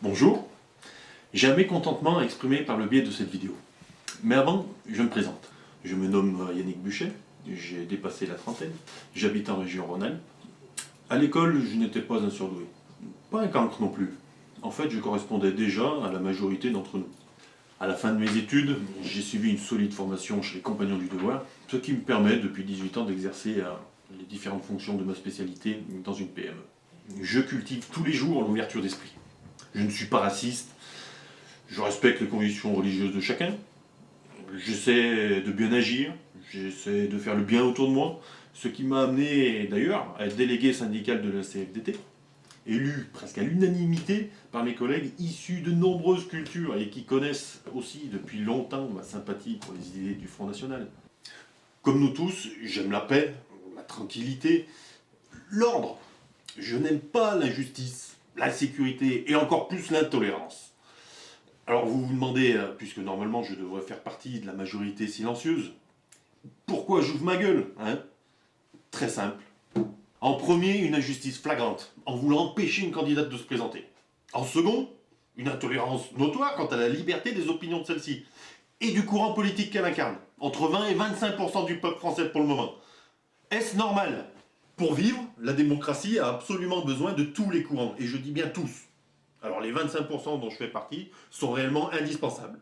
Bonjour, j'ai un mécontentement à exprimer par le biais de cette vidéo. Mais avant, je me présente. Je me nomme Yannick Buchet, j'ai dépassé la trentaine, j'habite en région Rhône-Alpes. À l'école, je n'étais pas un surdoué. Pas un cancre non plus. En fait, je correspondais déjà à la majorité d'entre nous. À la fin de mes études, j'ai suivi une solide formation chez les Compagnons du Devoir, ce qui me permet depuis 18 ans d'exercer les différentes fonctions de ma spécialité dans une PME. Je cultive tous les jours l'ouverture d'esprit. Je ne suis pas raciste, je respecte les convictions religieuses de chacun, j'essaie de bien agir, j'essaie de faire le bien autour de moi, ce qui m'a amené d'ailleurs à être délégué syndical de la CFDT, élu presque à l'unanimité par mes collègues issus de nombreuses cultures et qui connaissent aussi depuis longtemps ma sympathie pour les idées du Front National. Comme nous tous, j'aime la paix, la tranquillité, l'ordre. Je n'aime pas l'injustice, l'insécurité et encore plus l'intolérance. Alors vous vous demandez, puisque normalement je devrais faire partie de la majorité silencieuse, pourquoi j'ouvre ma gueule, hein? Très simple. En premier, une injustice flagrante, en voulant empêcher une candidate de se présenter. En second, une intolérance notoire quant à la liberté des opinions de celle-ci, et du courant politique qu'elle incarne, entre 20 et 25% du peuple français pour le moment. Est-ce normal? Pour vivre, la démocratie a absolument besoin de tous les courants, et je dis bien tous. Alors les 25% dont je fais partie sont réellement indispensables.